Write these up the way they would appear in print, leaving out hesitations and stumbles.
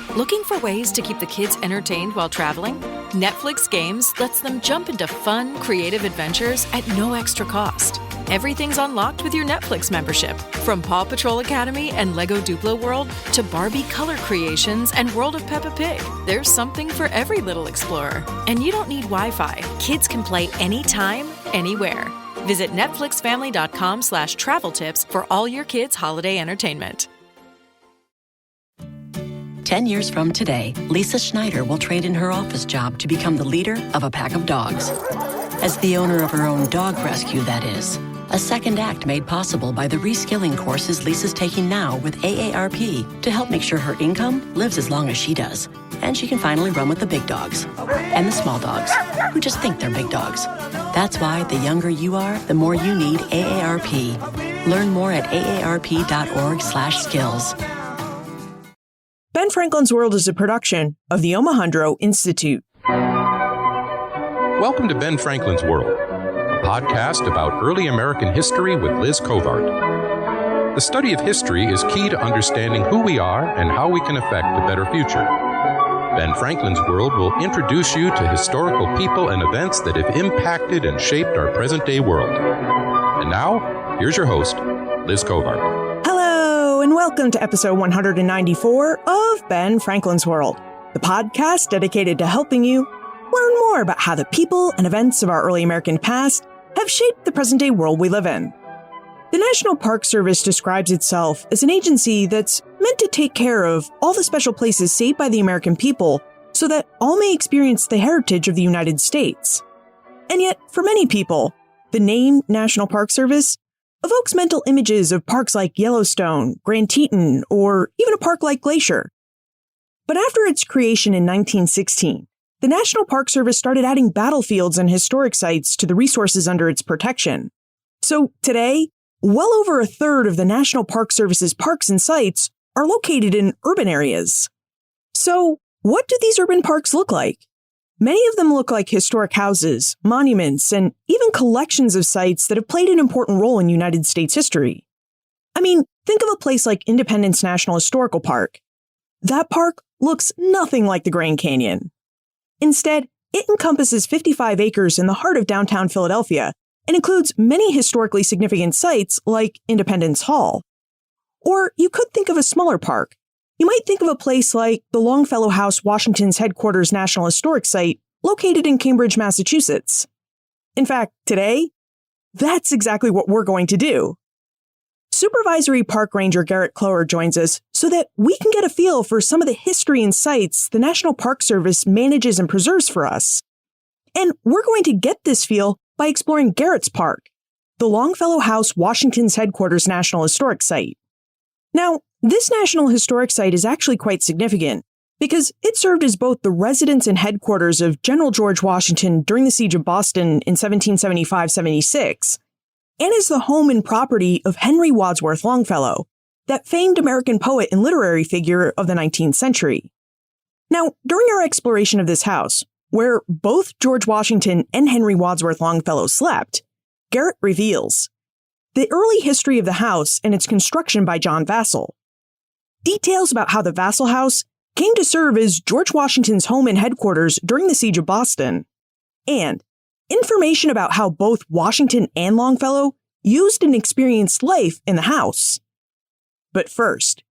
Looking for ways to keep the kids entertained while traveling? Netflix Games lets them jump into fun, creative adventures at no extra cost. Everything's unlocked with your Netflix membership. From Paw Patrol Academy and Lego Duplo World to Barbie color creations and World of Peppa Pig, there's something for every little explorer. And you don't need Wi-Fi. Kids can play anytime, anywhere. Visit netflixfamily.com/travel tips for all your kids' holiday entertainment. 10 years from today, Lisa Schneider will trade in her office job to become the leader of a pack of dogs. As the owner of her own dog rescue, that is. A second act made possible by the reskilling courses Lisa's taking now with AARP to help make sure her income lives as long as she does. And she can finally run with the big dogs. And the small dogs, who just think they're big dogs. That's why the younger you are, the more you need AARP. Learn more at aarp.org/skills. Ben Franklin's World is a production of the Omohundro Institute. Welcome to Ben Franklin's World, a podcast about early American history with Liz Covart. The study of history is key to understanding who we are and how we can affect a better future. Ben Franklin's World will introduce you to historical people and events that have impacted and shaped our present-day world. And now, here's your host, Liz Covart. Hello, and welcome to episode 194 of Ben Franklin's World, the podcast dedicated to helping you learn more about how the people and events of our early American past have shaped the present-day world we live in. The National Park Service describes itself as an agency that's meant to take care of all the special places saved by the American people so that all may experience the heritage of the United States. And yet, for many people, the name National Park Service evokes mental images of parks like Yellowstone, Grand Teton, or even a park like Glacier. But after its creation in 1916, the National Park Service started adding battlefields and historic sites to the resources under its protection. So today, well over a third of the National Park Service's parks and sites are located in urban areas. So what do these urban parks look like? Many of them look like historic houses, monuments, and even collections of sites that have played an important role in United States history. I mean, think of a place like Independence National Historical Park. That park looks nothing like the Grand Canyon. Instead, it encompasses 55 acres in the heart of downtown Philadelphia and includes many historically significant sites like Independence Hall. Or you could think of a smaller park. You might think of a place like the Longfellow House, Washington's headquarters National Historic Site, located in Cambridge, Massachusetts. In fact, today, that's exactly what we're going to do. Supervisory Park Ranger Garrett Clower joins us so that we can get a feel for some of the history and sites the National Park Service manages and preserves for us. And we're going to get this feel by exploring Garrett's Park, the Longfellow House, Washington's headquarters National Historic Site. Now, this National Historic Site is actually quite significant because it served as both the residence and headquarters of General George Washington during the Siege of Boston in 1775-76, and as the home and property of Henry Wadsworth Longfellow, that famed American poet and literary figure of the 19th century. Now, during our exploration of this house, where both George Washington and Henry Wadsworth Longfellow slept, Garrett reveals the early history of the house and its construction by John Vassall, details about how the Vassall House came to serve as George Washington's home and headquarters during the Siege of Boston, and information about how both Washington and Longfellow used and experienced life in the house. But first,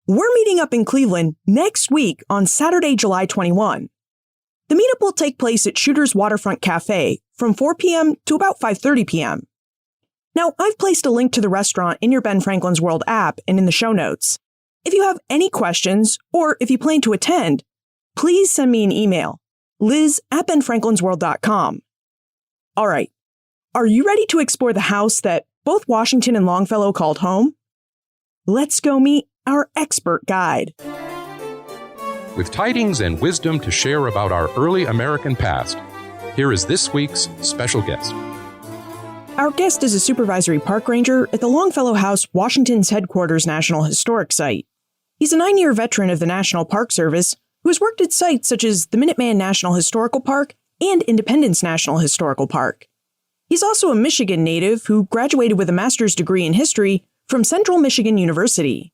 we're meeting up in Cleveland next week on Saturday, July 21. The meetup will take place at Shooter's Waterfront Cafe from 4 p.m. to about 5:30 p.m. Now, I've placed a link to the restaurant in your Ben Franklin's World app and in the show notes. If you have any questions, or if you plan to attend, please send me an email, liz@benfranklinsworld.com. All right, are you ready to explore the house that both Washington and Longfellow called home? Let's go meet our expert guide. With tidings and wisdom to share about our early American past, here is this week's special guest. Our guest is a supervisory park ranger at the Longfellow House, Washington's headquarters National Historic Site. He's a 9-year veteran of the National Park Service who has worked at sites such as the Minuteman National Historical Park and Independence National Historical Park. He's also a Michigan native who graduated with a master's degree in history from Central Michigan University.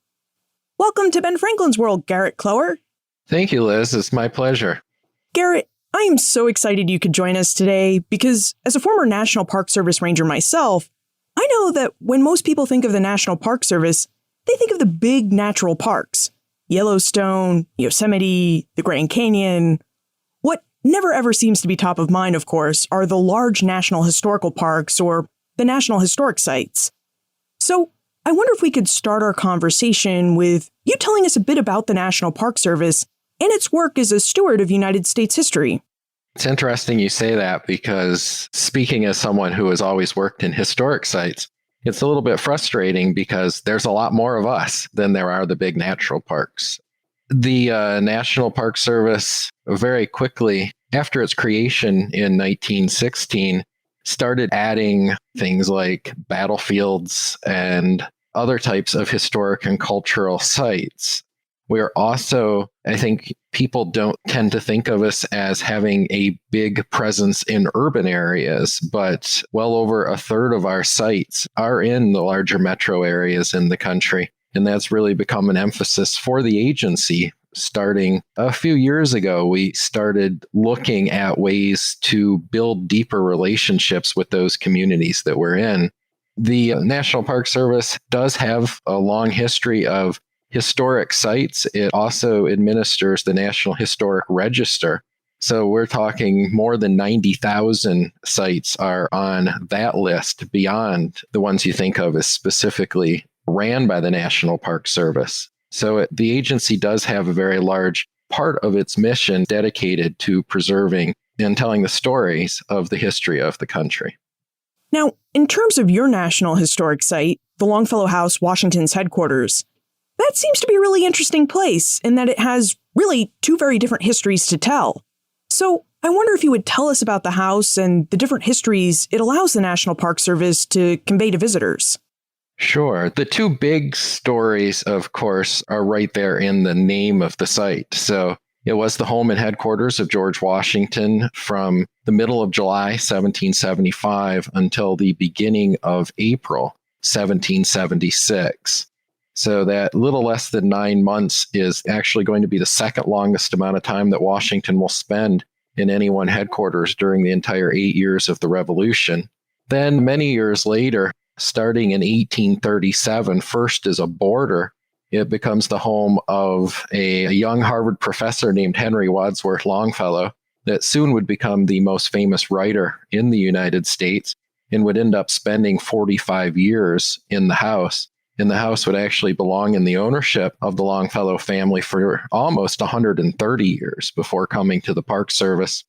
Welcome to Ben Franklin's World, Garrett Clower. Thank you, Liz. It's my pleasure. Garrett, I am so excited you could join us today because as a former National Park Service ranger myself, I know that when most people think of the National Park Service, they think of the big natural parks, Yellowstone, Yosemite, the Grand Canyon. What never ever seems to be top of mind, of course, are the large national historical parks or the National Historic Sites. So I wonder if we could start our conversation with you telling us a bit about the National Park Service and its work as a steward of United States history. It's interesting you say that because speaking as someone who has always worked in historic sites, it's a little bit frustrating because there's a lot more of us than there are the big natural parks. The National Park Service very quickly, after its creation in 1916, started adding things like battlefields and other types of historic and cultural sites. We're also, I think people don't tend to think of us as having a big presence in urban areas, but well over a third of our sites are in the larger metro areas in the country. And that's really become an emphasis for the agency. Starting a few years ago, we started looking at ways to build deeper relationships with those communities that we're in. The National Park Service does have a long history of historic sites. It also administers the National Historic Register. So we're talking more than 90,000 sites are on that list beyond the ones you think of as specifically ran by the National Park Service. So the agency does have a very large part of its mission dedicated to preserving and telling the stories of the history of the country. Now, in terms of your National Historic Site, the Longfellow House, Washington's headquarters, that seems to be a really interesting place in that it has really two very different histories to tell. So I wonder if you would tell us about the house and the different histories it allows the National Park Service to convey to visitors. Sure. The two big stories, of course, are right there in the name of the site. So it was the home and headquarters of George Washington from the middle of July, 1775, until the beginning of April, 1776. So that little less than 9 months is actually going to be the second longest amount of time that Washington will spend in any one headquarters during the entire 8 years of the Revolution. Then many years later, starting in 1837, first as a boarder, it becomes the home of a young Harvard professor named Henry Wadsworth Longfellow that soon would become the most famous writer in the United States and would end up spending 45 years in the house. And the house would actually belong in the ownership of the Longfellow family for almost 130 years before coming to the Park Service.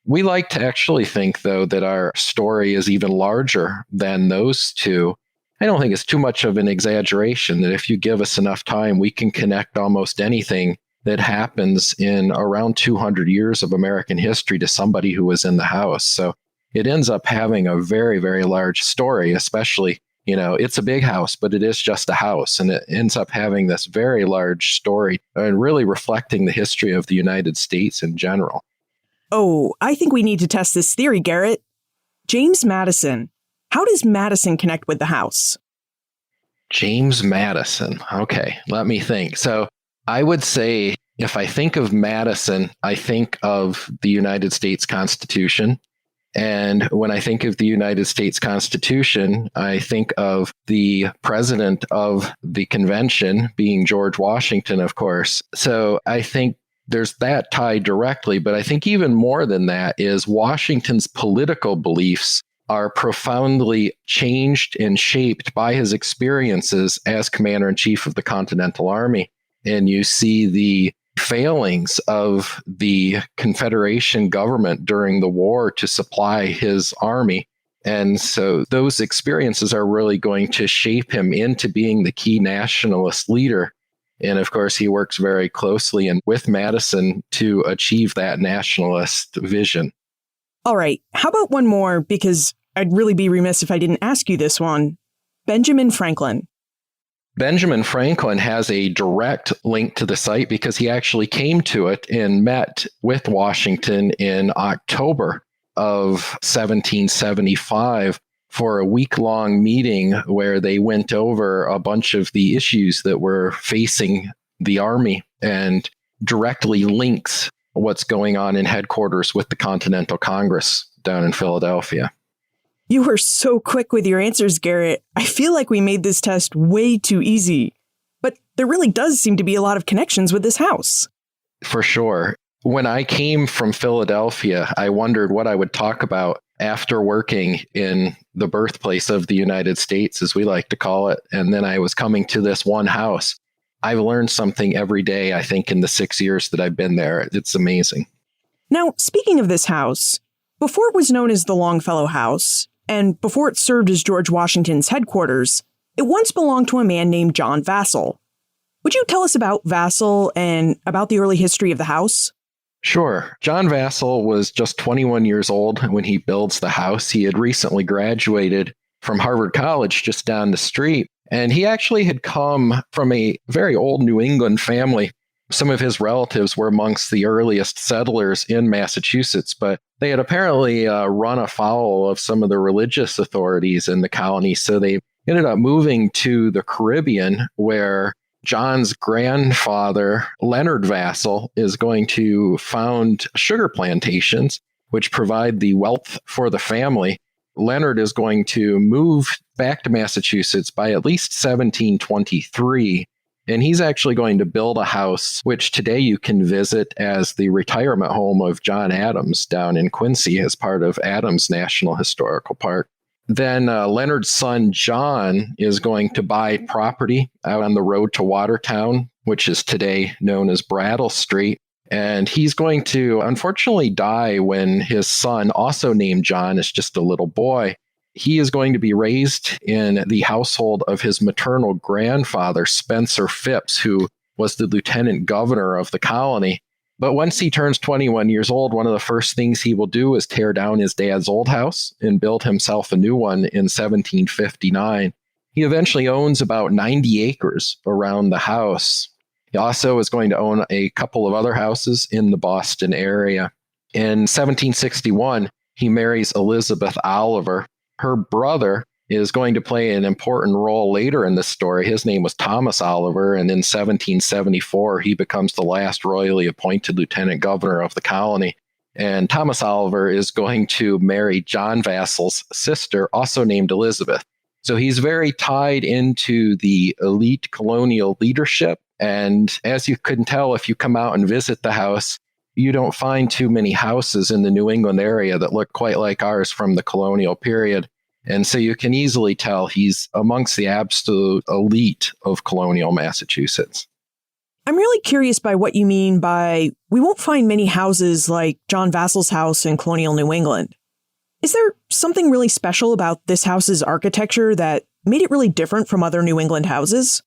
We like to actually think, though, that our story is even larger than those two. I don't think it's too much of an exaggeration that if you give us enough time, we can connect almost anything that happens in around 200 years of American history to somebody who was in the house. So it ends up having a very, very large story, especially, it's a big house, but it is just a house. And it ends up having this very large story and really reflecting the history of the United States in general. Oh, I think we need to test this theory, Garrett. James Madison. How does Madison connect with the house? James Madison. Okay, let me think. So I would say if I think of Madison, I think of the United States Constitution. And when I think of the United States Constitution, I think of the president of the convention being George Washington, of course. So I think there's that tie directly. But I think even more than that is Washington's political beliefs are profoundly changed and shaped by his experiences as commander-in-chief of the Continental Army. And you see the failings of the Confederation government during the war to supply his army. And so those experiences are really going to shape him into being the key nationalist leader. And of course, he works very closely and with Madison to achieve that nationalist vision. All right, how about one more? Because I'd really be remiss if I didn't ask you this one. Benjamin Franklin. Benjamin Franklin has a direct link to the site because he actually came to it and met with Washington in October of 1775 for a week-long meeting where they went over a bunch of the issues that were facing the Army. And directly links what's going on in headquarters with the Continental Congress down in Philadelphia. You were so quick with your answers, Garrett. I feel like we made this test way too easy. But there really does seem to be a lot of connections with this house. For sure. When I came from Philadelphia, I wondered what I would talk about after working in the birthplace of the United States, as we like to call it. And then I was coming to this one house. I've learned something every day, I think, in the 6 years that I've been there. It's amazing. Now, speaking of this house, before it was known as the Longfellow House, and before it served as George Washington's headquarters, it once belonged to a man named John Vassall. Would you tell us about Vassall and about the early history of the house? Sure. John Vassall was just 21 years old when he builds the house. He had recently graduated from Harvard College just down the street, and he actually had come from a very old New England family. Some of his relatives were amongst the earliest settlers in Massachusetts, but they had apparently run afoul of some of the religious authorities in the colony, so they ended up moving to the Caribbean, where John's grandfather, Leonard Vassall, is going to found sugar plantations, which provide the wealth for the family. Leonard is going to move back to Massachusetts by at least 1723, and he's actually going to build a house, which today you can visit as the retirement home of John Adams down in Quincy as part of Adams National Historical Park. Then Leonard's son, John, is going to buy property out on the road to Watertown, which is today known as Brattle Street. And he's going to unfortunately die when his son, also named John, is just a little boy. He is going to be raised in the household of his maternal grandfather, Spencer Phipps, who was the lieutenant governor of the colony. But once he turns 21 years old, one of the first things he will do is tear down his dad's old house and build himself a new one in 1759. He eventually owns about 90 acres around the house. He also is going to own a couple of other houses in the Boston area. In 1761, he marries Elizabeth Oliver. Her brother is going to play an important role later in the story. His name was Thomas Oliver, and in 1774, he becomes the last royally appointed lieutenant governor of the colony. And Thomas Oliver is going to marry John Vassall's sister, also named Elizabeth. So he's very tied into the elite colonial leadership. And as you can tell, if you come out and visit the house, you don't find too many houses in the New England area that look quite like ours from the colonial period. And so you can easily tell he's amongst the absolute elite of colonial Massachusetts. I'm really curious by what you mean by we won't find many houses like John Vassall's house in colonial New England. Is there something really special about this house's architecture that made it really different from other New England houses?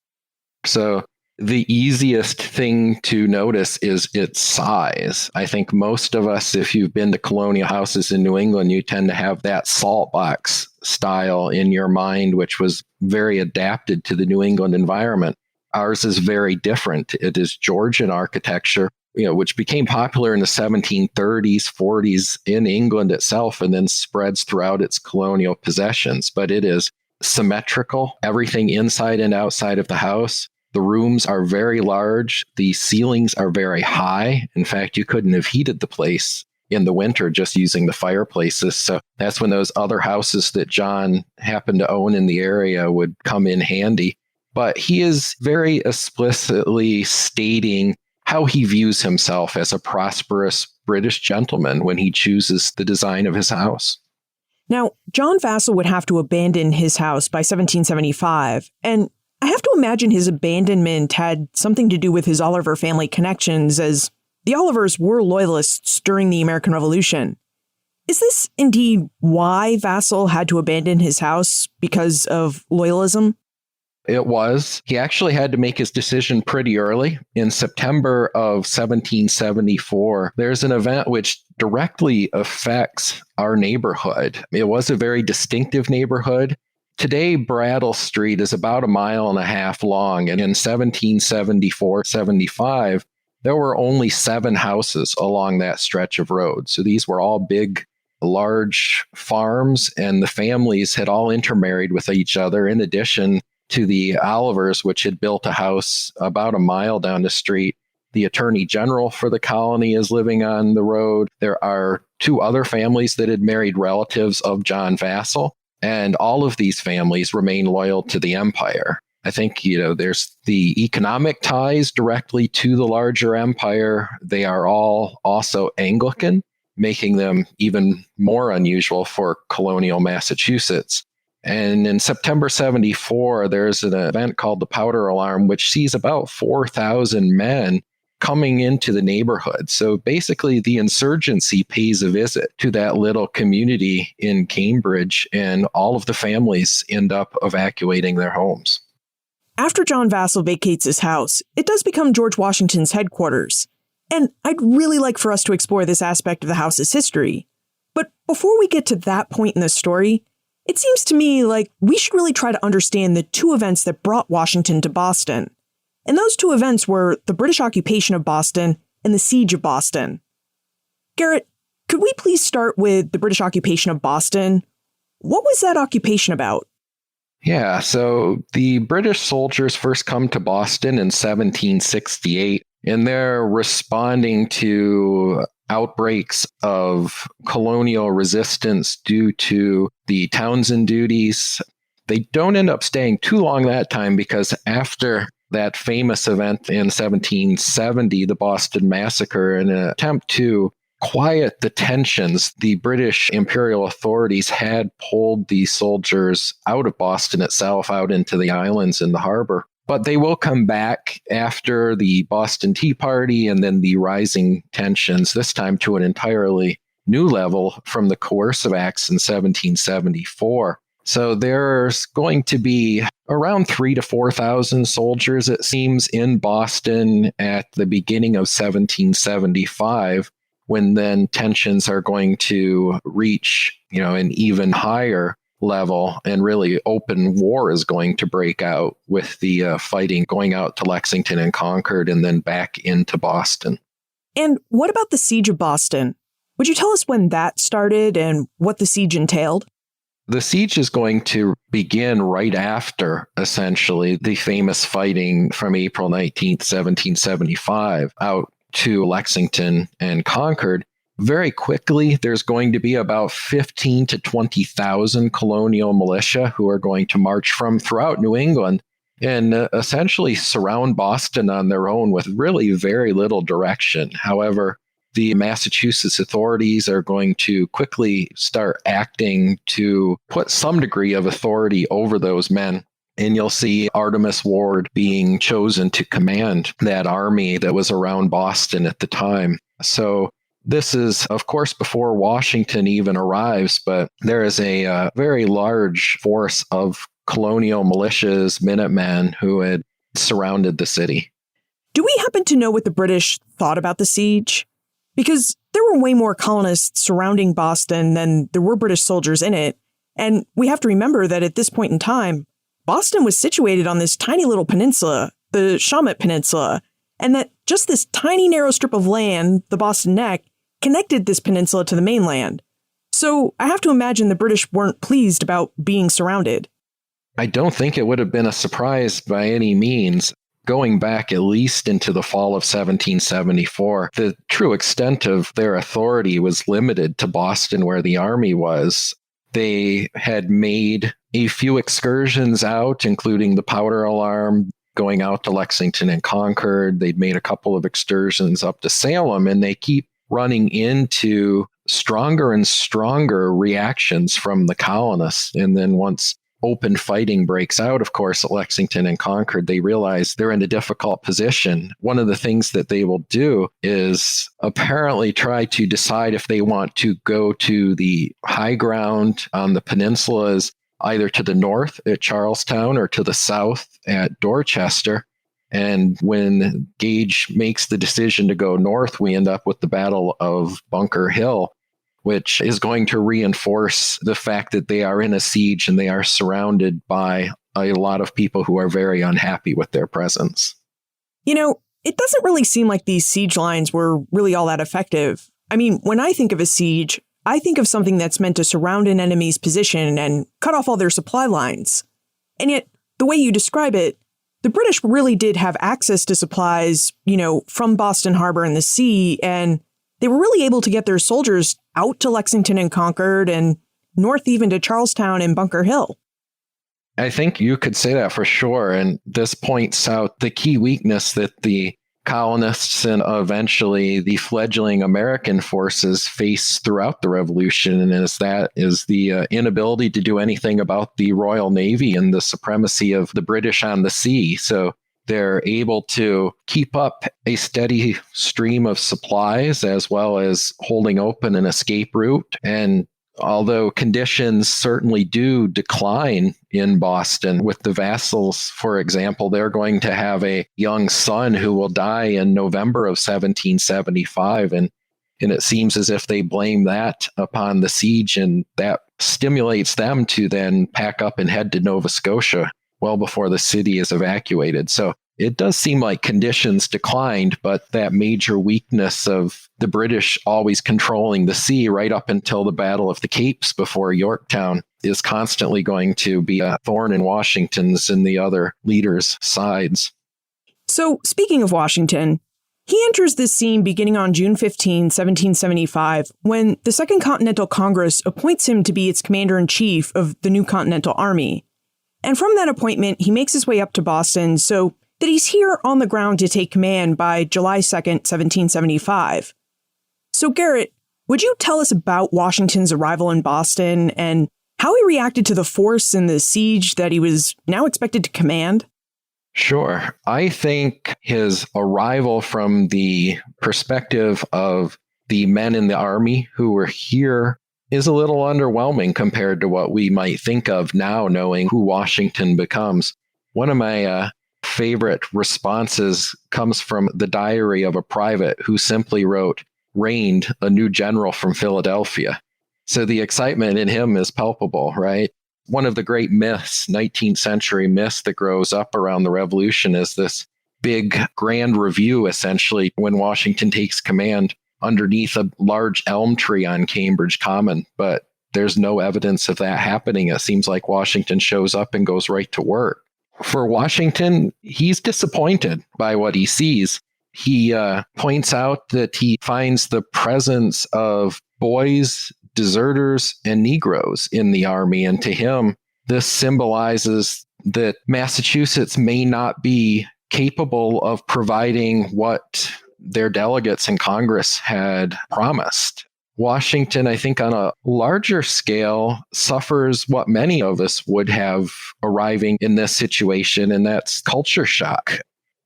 So the easiest thing to notice is its size. I think most of us, if you've been to colonial houses in New England, you tend to have that salt box style in your mind, which was very adapted to the New England environment. Ours is very different. It is Georgian architecture, which became popular in the 1730s, 40s in England itself, and then spreads throughout its colonial possessions. But it is symmetrical, everything inside and outside of the house. The rooms are very large. The ceilings are very high. In fact, you couldn't have heated the place in the winter just using the fireplaces. So that's when those other houses that John happened to own in the area would come in handy. But he is very explicitly stating how he views himself as a prosperous British gentleman when he chooses the design of his house. Now, John Vassall would have to abandon his house by 1775, and I have to imagine his abandonment had something to do with his Oliver family connections, as the Olivers were loyalists during the American Revolution. Is this indeed why Vassall had to abandon his house, because of loyalism? It was. He actually had to make his decision pretty early. In September of 1774, there's an event which directly affects our neighborhood. It was a very distinctive neighborhood. Today, Brattle Street is about 1.5 miles long, and in 1774-75, there were only 7 houses along that stretch of road. So these were all big, large farms, and the families had all intermarried with each other, in addition to the Olivers, which had built a house about 1 mile down the street. The attorney general for the colony is living on the road. There are 2 other families that had married relatives of John Vassall, and all of these families remain loyal to the empire. I think, there's the economic ties directly to the larger empire. They are all also Anglican, making them even more unusual for colonial Massachusetts. And in September 74, there's an event called the Powder Alarm, which sees about 4,000 men coming into the neighborhood. So basically, the insurgency pays a visit to that little community in Cambridge, and all of the families end up evacuating their homes. After John Vassall vacates his house, it does become George Washington's headquarters. And I'd really like for us to explore this aspect of the house's history. But before we get to that point in the story, it seems to me like we should really try to understand the 2 events that brought Washington to Boston. And those 2 events were the British occupation of Boston and the Siege of Boston. Garrett, could we please start with the British occupation of Boston? What was that occupation about? Yeah, so the British soldiers first come to Boston in 1768, and they're responding to outbreaks of colonial resistance due to the Townshend duties. They don't end up staying too long that time, because after that famous event in 1770, the Boston Massacre, in an attempt to quiet the tensions, the British imperial authorities had pulled the soldiers out of Boston itself, out into the islands in the harbor. But they will come back after the Boston Tea Party and then the rising tensions, this time to an entirely new level from the Coercive Acts in 1774. So there's going to be around 3,000 to 4,000 soldiers, it seems, in Boston at the beginning of 1775, when then tensions are going to reach, an even higher level, and really open war is going to break out, with the fighting going out to Lexington and Concord and then back into Boston. And what about the Siege of Boston? Would you tell us when that started and what the siege entailed? The siege is going to begin right after, essentially, the famous fighting from April 19th, 1775, out to Lexington and Concord. Very quickly, there's going to be about 15 to 20,000 colonial militia who are going to march from throughout New England and essentially surround Boston on their own with really very little direction. However, the Massachusetts authorities are going to quickly start acting to put some degree of authority over those men. And you'll see Artemus Ward being chosen to command that army that was around Boston at the time. So this is, of course, before Washington even arrives, but there is a very large force of colonial militias, Minutemen, who had surrounded the city. Do we happen to know what the British thought about the siege? Because there were way more colonists surrounding Boston than there were British soldiers in it. And we have to remember that at this point in time, Boston was situated on this tiny little peninsula, the Shawmut Peninsula, and that just this tiny narrow strip of land, the Boston Neck, connected this peninsula to the mainland. So I have to imagine the British weren't pleased about being surrounded. I don't think it would have been a surprise by any means. Going back at least into the fall of 1774, the true extent of their authority was limited to Boston, where the army was. They had made a few excursions out, including the Powder Alarm, going out to Lexington and Concord. They'd made a couple of excursions up to Salem, and they keep running into stronger and stronger reactions from the colonists. And then once open fighting breaks out, of course, at Lexington and Concord, they realize they're in a difficult position. One of the things that they will do is apparently try to decide if they want to go to the high ground on the peninsulas, either to the north at Charlestown or to the south at Dorchester. And when Gage makes the decision to go north, we end up with the Battle of Bunker Hill, which is going to reinforce the fact that they are in a siege and they are surrounded by a lot of people who are very unhappy with their presence. You know, it doesn't really seem like these siege lines were really all that effective. I mean, when I think of a siege, I think of something that's meant to surround an enemy's position and cut off all their supply lines. And yet, the way you describe it, the British really did have access to supplies, from Boston Harbor and the sea, and they were really able to get their soldiers out to Lexington and Concord and north even to Charlestown and Bunker Hill. I think you could say that for sure. And this points out the key weakness that the colonists and eventually the fledgling American forces face throughout the Revolution. And that is the inability to do anything about the Royal Navy and the supremacy of the British on the sea. So they're able to keep up a steady stream of supplies as well as holding open an escape route. And although conditions certainly do decline in Boston with the vassals, for example, they're going to have a young son who will die in November of 1775. And it seems as if they blame that upon the siege, and that stimulates them to then pack up and head to Nova Scotia well before the city is evacuated. So it does seem like conditions declined, but that major weakness of the British always controlling the sea right up until the Battle of the Capes before Yorktown is constantly going to be a thorn in Washington's and the other leaders' sides. So speaking of Washington, he enters this scene beginning on June 15, 1775, when the Second Continental Congress appoints him to be its commander-in-chief of the new Continental Army. And from that appointment, he makes his way up to Boston so that he's here on the ground to take command by July 2nd, 1775. So Garrett, would you tell us about Washington's arrival in Boston and how he reacted to the force and the siege that he was now expected to command? Sure. I think his arrival from the perspective of the men in the army who were here is a little underwhelming compared to what we might think of now, knowing who Washington becomes. One of my favorite responses comes from the diary of a private who simply wrote, "Reigned a new general from Philadelphia." So the excitement in him is palpable, right? One of the great myths, 19th century myths that grows up around the Revolution is this big grand review, essentially, when Washington takes command underneath a large elm tree on Cambridge Common. But there's no evidence of that happening. It seems like Washington shows up and goes right to work. For Washington, he's disappointed by what he sees. He points out that he finds the presence of boys, deserters, and Negroes in the army. And to him, this symbolizes that Massachusetts may not be capable of providing what their delegates in Congress had promised. Washington, I think on a larger scale, suffers what many of us would have arriving in this situation, and that's culture shock.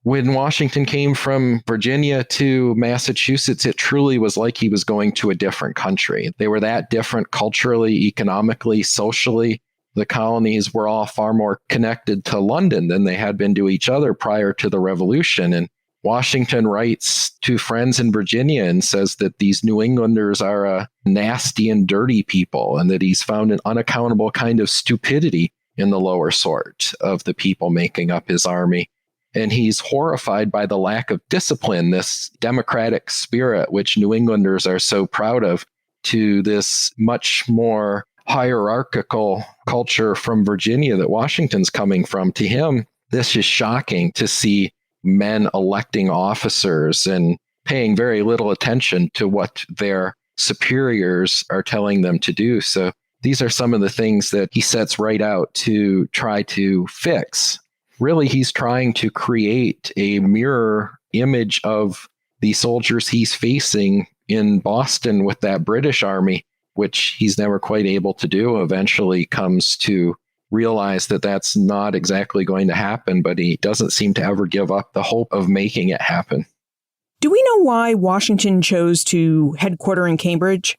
When Washington came from Virginia to Massachusetts, it truly was like he was going to a different country. They were that different culturally, economically, socially. The colonies were all far more connected to London than they had been to each other prior to the Revolution. And Washington writes to friends in Virginia and says that these New Englanders are a nasty and dirty people, and that he's found an unaccountable kind of stupidity in the lower sort of the people making up his army. And he's horrified by the lack of discipline, this democratic spirit, which New Englanders are so proud of, to this much more hierarchical culture from Virginia that Washington's coming from. To him, this is shocking to see men electing officers and paying very little attention to what their superiors are telling them to do. So these are some of the things that he sets right out to try to fix. Really, he's trying to create a mirror image of the soldiers he's facing in Boston with that British army, which he's never quite able to do. Eventually comes to realize that that's not exactly going to happen, but he doesn't seem to ever give up the hope of making it happen. Do we know why Washington chose to headquarter in Cambridge?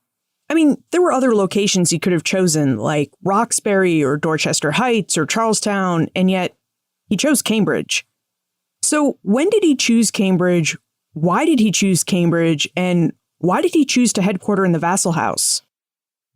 I mean, there were other locations he could have chosen, like Roxbury or Dorchester Heights or Charlestown, and yet he chose Cambridge. So when did he choose Cambridge? Why did he choose Cambridge? And why did he choose to headquarter in the Vassal House?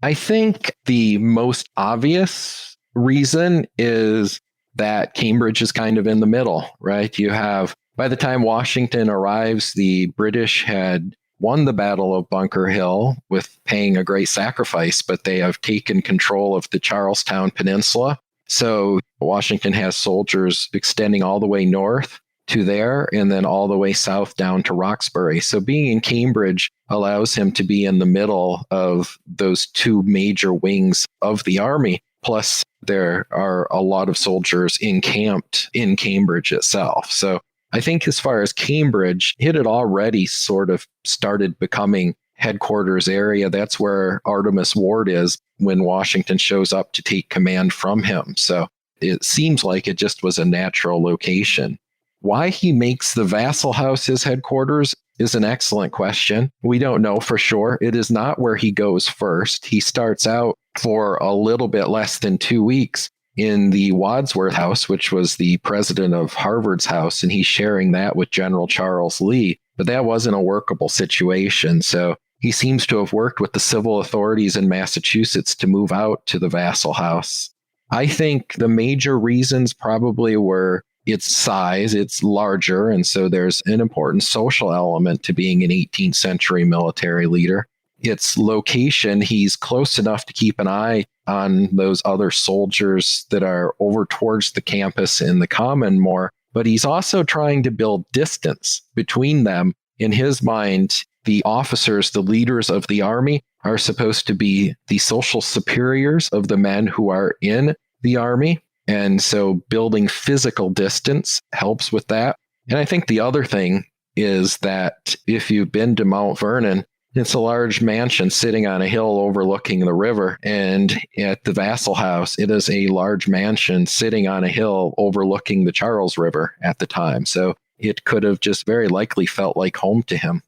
I think the most obvious reason is that Cambridge is kind of in the middle, right? You have, by the time Washington arrives, the British had won the Battle of Bunker Hill with paying a great sacrifice, but they have taken control of the Charlestown Peninsula. So Washington has soldiers extending all the way north to there and then all the way south down to Roxbury. So being in Cambridge allows him to be in the middle of those two major wings of the army. Plus, there are a lot of soldiers encamped in Cambridge itself. So I think as far as Cambridge, it had already sort of started becoming headquarters area. That's where Artemus Ward is when Washington shows up to take command from him. So it seems like it just was a natural location. Why he makes the Vassal House his headquarters is an excellent question. We don't know for sure. It is not where he goes first. He starts out for a little bit less than 2 weeks in the Wadsworth House, which was the president of Harvard's house, and he's sharing that with General Charles Lee. But that wasn't a workable situation. So he seems to have worked with the civil authorities in Massachusetts to move out to the Vassal House. I think the major reasons probably were its size, it's larger, and so there's an important social element to being an 18th century military leader. Its location, he's close enough to keep an eye on those other soldiers that are over towards the campus and the common more, but he's also trying to build distance between them. In his mind, the officers, the leaders of the army, are supposed to be the social superiors of the men who are in the army. And so building physical distance helps with that. And I think the other thing is that if you've been to Mount Vernon, it's a large mansion sitting on a hill overlooking the river. And at the Vassal House, it is a large mansion sitting on a hill overlooking the Charles River at the time. So it could have just very likely felt like home to him.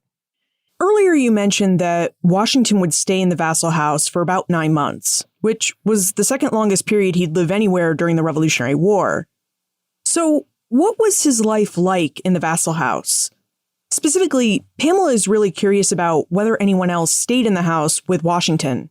Earlier, you mentioned that Washington would stay in the Vassal House for about 9 months, which was the second longest period he'd live anywhere during the Revolutionary War. So what was his life like in the Vassal House? Specifically, Pamela is really curious about whether anyone else stayed in the house with Washington.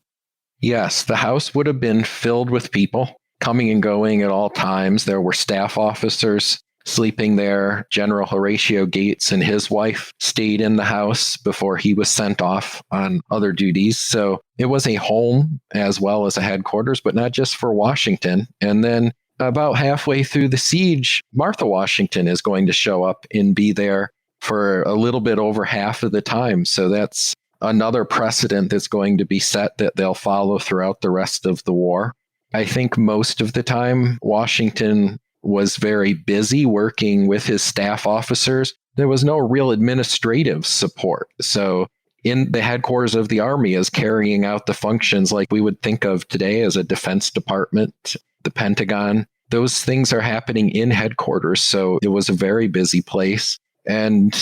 Yes, the house would have been filled with people coming and going at all times. There were staff officers sleeping there. General Horatio Gates and his wife stayed in the house before he was sent off on other duties. So it was a home as well as a headquarters, but not just for Washington. And then about halfway through the siege, Martha Washington is going to show up and be there for a little bit over half of the time. So that's another precedent that's going to be set that they'll follow throughout the rest of the war. I think most of the time, Washington was very busy working with his staff officers. There was no real administrative support. So in the headquarters of the army is carrying out the functions like we would think of today as a defense department, the Pentagon. Those things are happening in headquarters. So it was a very busy place. And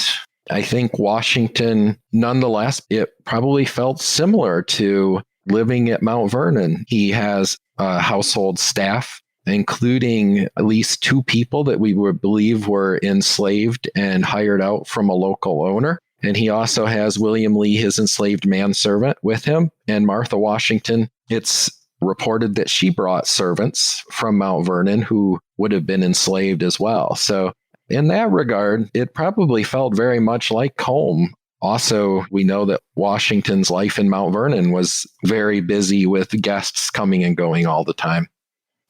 I think Washington, nonetheless, it probably felt similar to living at Mount Vernon. He has a household staff, including at least 2 people that we would believe were enslaved and hired out from a local owner. And he also has William Lee, his enslaved manservant, with him. And Martha Washington, it's reported that she brought servants from Mount Vernon who would have been enslaved as well. So in that regard, it probably felt very much like home. Also, we know that Washington's life in Mount Vernon was very busy with guests coming and going all the time.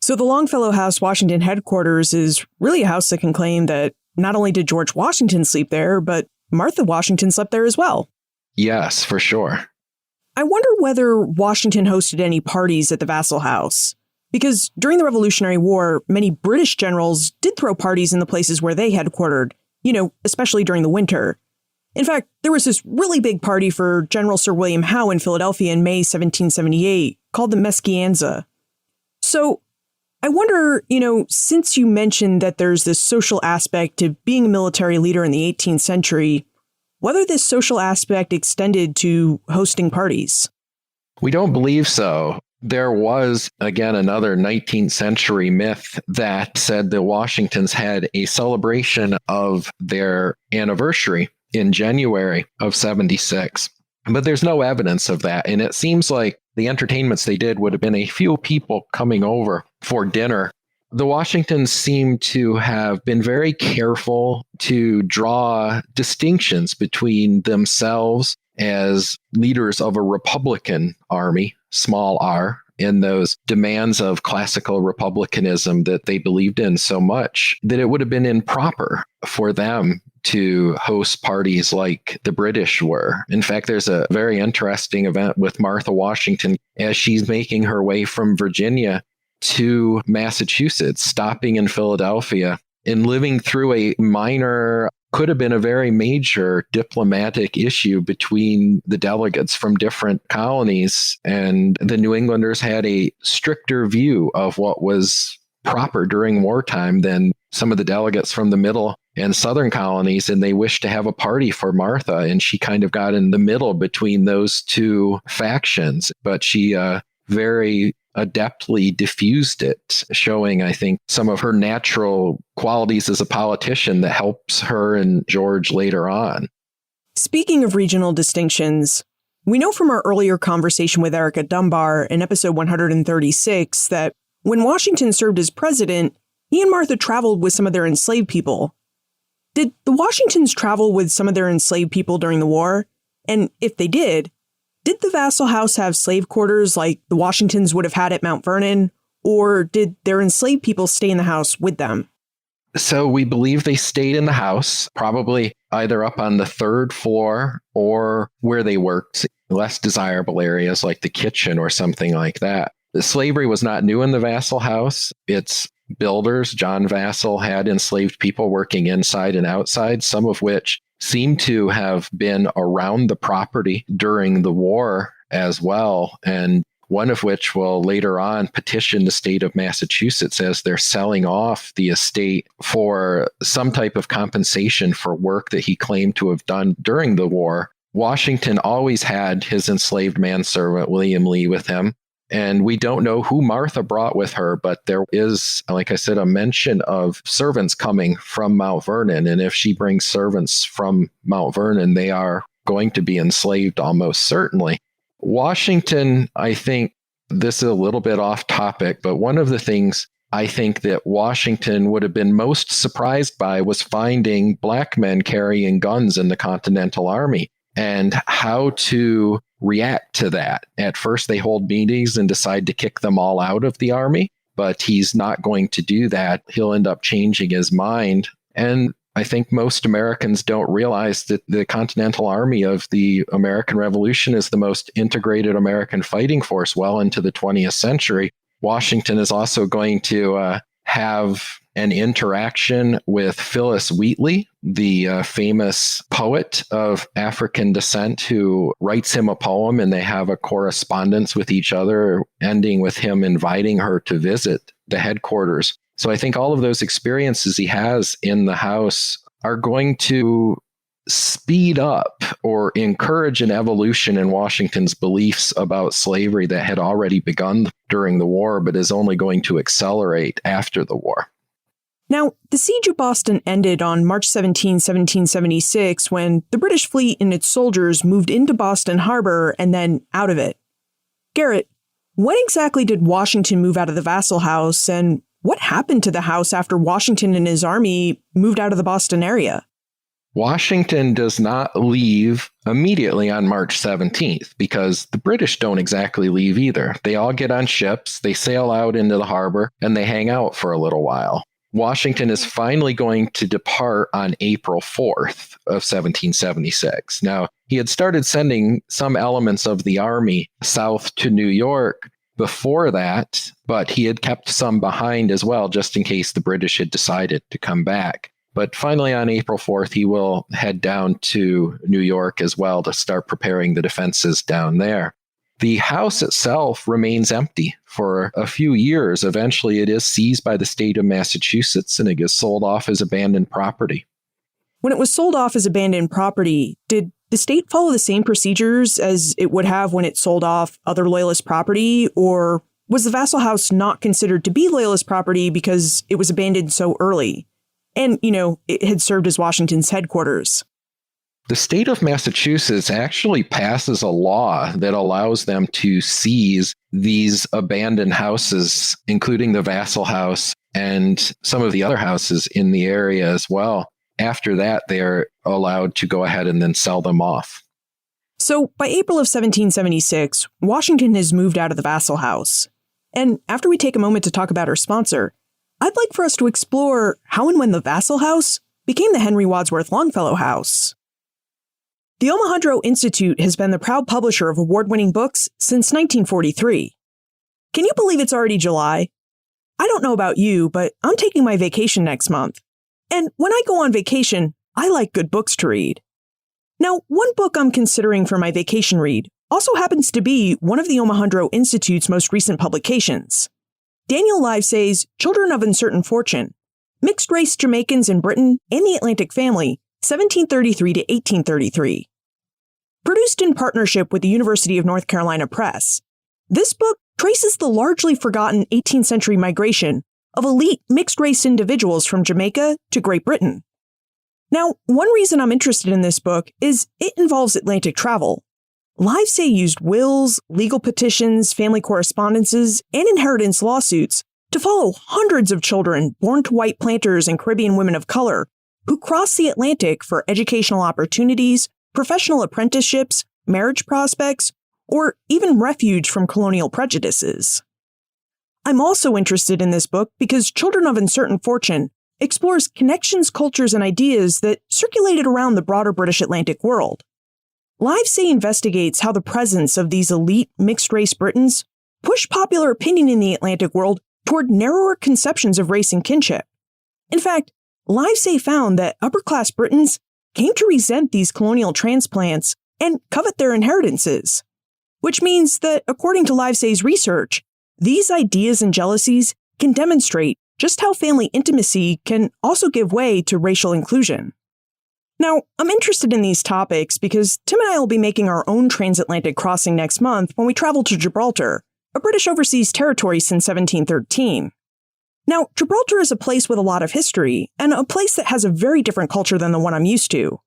So the Longfellow House Washington headquarters is really a house that can claim that not only did George Washington sleep there, but Martha Washington slept there as well. Yes, for sure. I wonder whether Washington hosted any parties at the Vassal House. Because during the Revolutionary War, many British generals did throw parties in the places where they headquartered, especially during the winter. In fact, there was this really big party for General Sir William Howe in Philadelphia in May 1778 called the Meschianza. So I wonder, since you mentioned that there's this social aspect to being a military leader in the 18th century, whether this social aspect extended to hosting parties. We don't believe so. There was, again, another 19th century myth that said the Washingtons had a celebration of their anniversary in January of 76. But there's no evidence of that. And it seems like the entertainments they did would have been a few people coming over for dinner. The Washingtons seem to have been very careful to draw distinctions between themselves as leaders of a Republican army, small r, in those demands of classical republicanism that they believed in so much that it would have been improper for them to host parties like the British were. In fact, there's a very interesting event with Martha Washington as she's making her way from Virginia to Massachusetts, stopping in Philadelphia and living through a minor, could have been a very major diplomatic issue between the delegates from different colonies. And the New Englanders had a stricter view of what was proper during wartime than some of the delegates from the middle and southern colonies, and they wished to have a party for Martha, and she kind of got in the middle between those two factions, but she very adeptly diffused it, showing, I think, some of her natural qualities as a politician that helps her and George later on. Speaking of regional distinctions, we know from our earlier conversation with Erica Dunbar in episode 136 that when Washington served as president, he and Martha traveled with some of their enslaved people. Did the Washingtons travel with some of their enslaved people during the war? And if they did the Vassal House have slave quarters like the Washingtons would have had at Mount Vernon? Or did their enslaved people stay in the house with them? So we believe they stayed in the house, probably either up on the third floor or where they worked, less desirable areas like the kitchen or something like that. The slavery was not new in the Vassal House. Its builders, John Vassal, had enslaved people working inside and outside, some of which seem to have been around the property during the war as well, and one of which will later on petition the state of Massachusetts as they're selling off the estate for some type of compensation for work that he claimed to have done during the war. Washington always had his enslaved manservant, William Lee, with him. And we don't know who Martha brought with her, but there is, like I said, a mention of servants coming from Mount Vernon. And if she brings servants from Mount Vernon, they are going to be enslaved almost certainly. Washington, I think this is a little bit off topic, but one of the things I think that Washington would have been most surprised by was finding black men carrying guns in the Continental Army and how to react to that. At first, they hold meetings and decide to kick them all out of the army, but he's not going to do that. He'll end up changing his mind. And I think most Americans don't realize that the Continental Army of the American Revolution is the most integrated American fighting force well into the 20th century. Washington is also going to have an interaction with Phyllis Wheatley, the famous poet of African descent, who writes him a poem, and they have a correspondence with each other, ending with him inviting her to visit the headquarters. So I think all of those experiences he has in the house are going to speed up or encourage an evolution in Washington's beliefs about slavery that had already begun during the war, but is only going to accelerate after the war. Now, the siege of Boston ended on March 17, 1776, when the British fleet and its soldiers moved into Boston Harbor and then out of it. Garrett, when exactly did Washington move out of the Vassal House, and what happened to the house after Washington and his army moved out of the Boston area? Washington does not leave immediately on March 17th because the British don't exactly leave either. They all get on ships, they sail out into the harbor, and they hang out for a little while. Washington is finally going to depart on April 4th of 1776. Now, he had started sending some elements of the army south to New York before that, but he had kept some behind as well, just in case the British had decided to come back. But finally, on April 4th, he will head down to New York as well to start preparing the defenses down there. The house itself remains empty for a few years. Eventually, it is seized by the state of Massachusetts and it gets sold off as abandoned property. When it was sold off as abandoned property, did the state follow the same procedures as it would have when it sold off other Loyalist property, or was the Vassal House not considered to be Loyalist property because it was abandoned so early? And, it had served as Washington's headquarters. The state of Massachusetts actually passes a law that allows them to seize these abandoned houses, including the Vassal House and some of the other houses in the area as well. After that, they are allowed to go ahead and then sell them off. So by April of 1776, Washington has moved out of the Vassal House. And after we take a moment to talk about our sponsor, I'd like for us to explore how and when the Vassal House became the Henry Wadsworth Longfellow House. The Omohundro Institute has been the proud publisher of award-winning books since 1943. Can you believe it's already July? I don't know about you, but I'm taking my vacation next month. And when I go on vacation, I like good books to read. Now, one book I'm considering for my vacation read also happens to be one of the Omohundro Institute's most recent publications. Daniel Livesay's Children of Uncertain Fortune, Mixed-Race Jamaicans in Britain and the Atlantic Family, 1733 to 1833. Produced in partnership with the University of North Carolina Press, this book traces the largely forgotten 18th century migration of elite mixed-race individuals from Jamaica to Great Britain. Now, one reason I'm interested in this book is it involves Atlantic travel. Livesay used wills, legal petitions, family correspondences, and inheritance lawsuits to follow hundreds of children born to white planters and Caribbean women of color who crossed the Atlantic for educational opportunities, professional apprenticeships, marriage prospects, or even refuge from colonial prejudices. I'm also interested in this book because Children of Uncertain Fortune explores connections, cultures, and ideas that circulated around the broader British Atlantic world. Livesay investigates how the presence of these elite mixed-race Britons pushed popular opinion in the Atlantic world toward narrower conceptions of race and kinship. In fact, Livesay found that upper-class Britons came to resent these colonial transplants and covet their inheritances, which means that, according to Livesay's research, these ideas and jealousies can demonstrate just how family intimacy can also give way to racial inclusion. Now, I'm interested in these topics because Tim and I will be making our own transatlantic crossing next month when we travel to Gibraltar, a British overseas territory since 1713. Now, Gibraltar is a place with a lot of history, and a place that has a very different culture than the one I'm used to.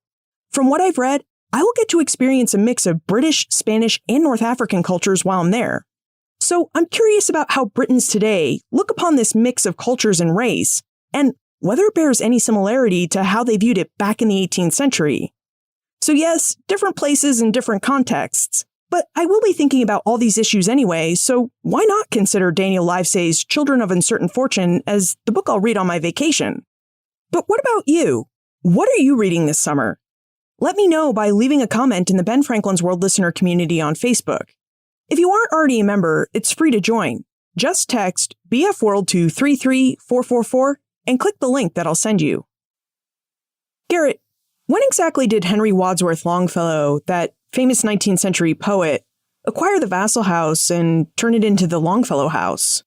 From what I've read, I will get to experience a mix of British, Spanish, and North African cultures while I'm there. So I'm curious about how Britons today look upon this mix of cultures and race, and whether it bears any similarity to how they viewed it back in the 18th century. So yes, different places and different contexts, but I will be thinking about all these issues anyway, so why not consider Daniel Livesay's Children of Uncertain Fortune as the book I'll read on my vacation? But what about you? What are you reading this summer? Let me know by leaving a comment in the Ben Franklin's World listener community on Facebook. If you aren't already a member, it's free to join. Just text BF World to 33444 and click the link that I'll send you. Garrett, when exactly did Henry Wadsworth Longfellow, that famous 19th century poet, acquire the Vassal House and turn it into the Longfellow House?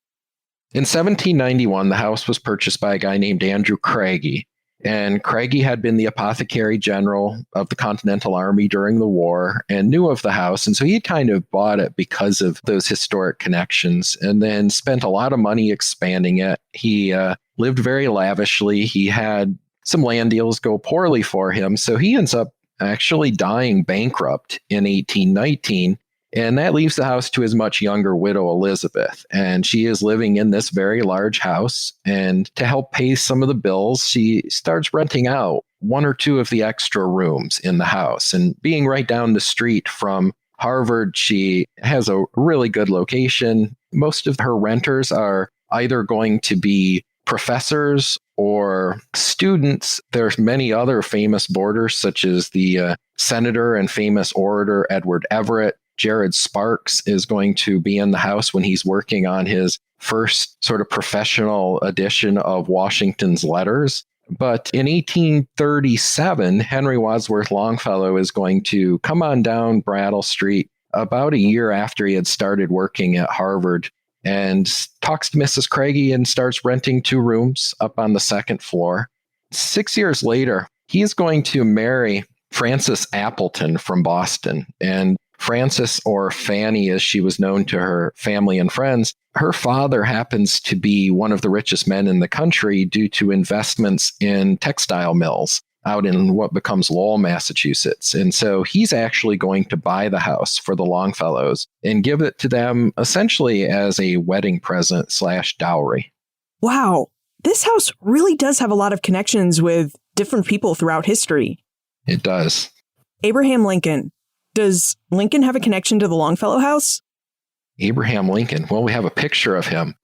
In 1791, the house was purchased by a guy named Andrew Craigie. And Craigie had been the apothecary general of the Continental Army during the war and knew of the house. And so he kind of bought it because of those historic connections and then spent a lot of money expanding it. He lived very lavishly. He had some land deals go poorly for him. So he ends up actually dying bankrupt in 1819. And that leaves the house to his much younger widow, Elizabeth. And she is living in this very large house. And to help pay some of the bills, she starts renting out one or two of the extra rooms in the house. And being right down the street from Harvard, she has a really good location. Most of her renters are either going to be professors or students. There's many other famous boarders, such as the senator and famous orator Edward Everett. Jared Sparks is going to be in the house when he's working on his first sort of professional edition of Washington's Letters. But in 1837, Henry Wadsworth Longfellow is going to come on down Brattle Street about a year after he had started working at Harvard and talks to Mrs. Craigie and starts renting 2 rooms up on the 2nd floor. 6 years later, he is going to marry Frances Appleton from Boston. And Frances, or Fanny as she was known to her family and friends, her father happens to be one of the richest men in the country due to investments in textile mills out in what becomes Lowell, Massachusetts. And so he's actually going to buy the house for the Longfellows and give it to them essentially as a wedding present / dowry. Wow, this house really does have a lot of connections with different people throughout history. It does. Abraham Lincoln. Does Lincoln have a connection to the Longfellow House? Abraham Lincoln. Well, we have a picture of him.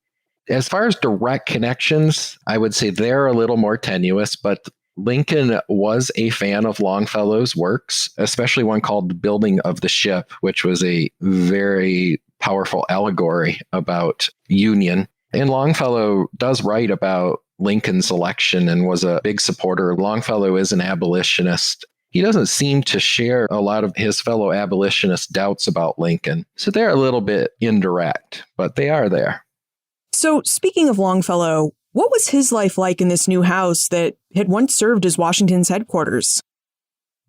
As far as direct connections, I would say they're a little more tenuous, but Lincoln was a fan of Longfellow's works, especially one called The Building of the Ship, which was a very powerful allegory about union. And Longfellow does write about Lincoln's election and was a big supporter. Longfellow is an abolitionist. He doesn't seem to share a lot of his fellow abolitionists' doubts about Lincoln. So they're a little bit indirect, but they are there. So speaking of Longfellow, what was his life like in this new house that had once served as Washington's headquarters?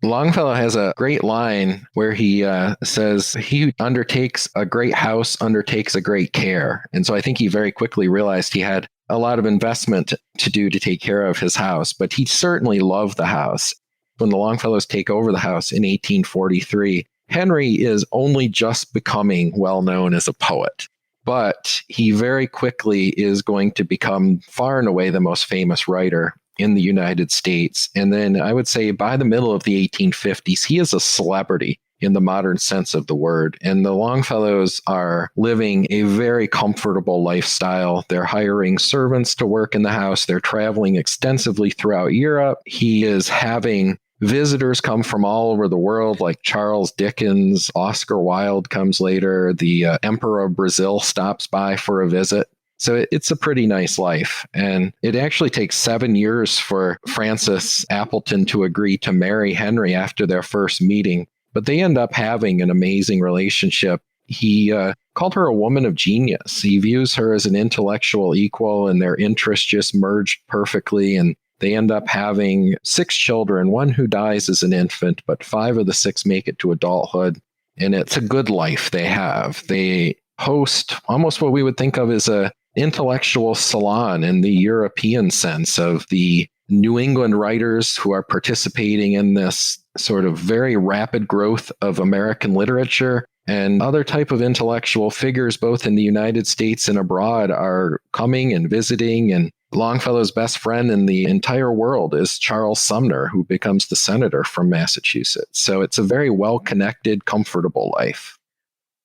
Longfellow has a great line where he says, "He who undertakes a great house undertakes a great care." And so I think he very quickly realized he had a lot of investment to do to take care of his house, but he certainly loved the house. When the Longfellows take over the house in 1843, Henry is only just becoming well known as a poet. But he very quickly is going to become far and away the most famous writer in the United States. And then I would say by the middle of the 1850s, he is a celebrity in the modern sense of the word. And the Longfellows are living a very comfortable lifestyle. They're hiring servants to work in the house. They're traveling extensively throughout Europe. He is having visitors come from all over the world, like Charles Dickens. Oscar Wilde comes later. The Emperor of Brazil stops by for a visit. So it's a pretty nice life. And it actually takes 7 years for Frances Appleton to agree to marry Henry after their first meeting. But they end up having an amazing relationship. He called her a woman of genius. He views her as an intellectual equal, and their interests just merged perfectly. And they end up having 6 children, one who dies as an infant, but 5 of the 6 make it to adulthood. And it's a good life they have. They host almost what we would think of as a intellectual salon in the European sense of the New England writers who are participating in this sort of very rapid growth of American literature, and other type of intellectual figures, both in the United States and abroad, are coming and visiting. And Longfellow's best friend in the entire world is Charles Sumner, who becomes the senator from Massachusetts. So it's a very well-connected, comfortable life.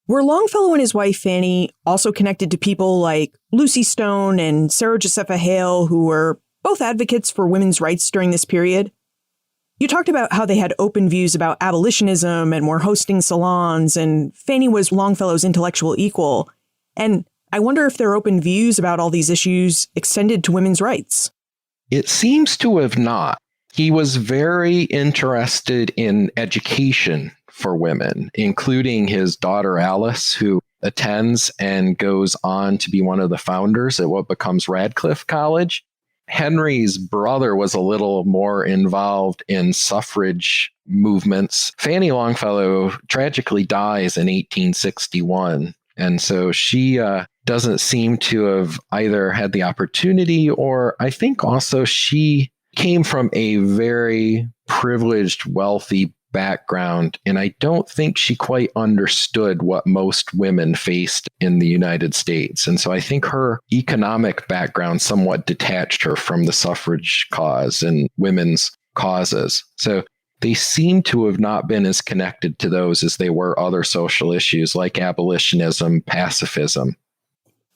Were Longfellow and his wife Fanny also connected to people like Lucy Stone and Sarah Josepha Hale, who were both advocates for women's rights during this period? You talked about how they had open views about abolitionism and were hosting salons, and Fanny was Longfellow's intellectual equal. And I wonder if their open views about all these issues extended to women's rights. It seems to have not. He was very interested in education for women, including his daughter Alice, who attends and goes on to be one of the founders at what becomes Radcliffe College. Henry's brother was a little more involved in suffrage movements. Fanny Longfellow tragically dies in 1861. And so she doesn't seem to have either had the opportunity, or I think also she came from a very privileged, wealthy background. And I don't think she quite understood what most women faced in the United States. And so I think her economic background somewhat detached her from the suffrage cause and women's causes. So they seem to have not been as connected to those as they were other social issues like abolitionism, pacifism.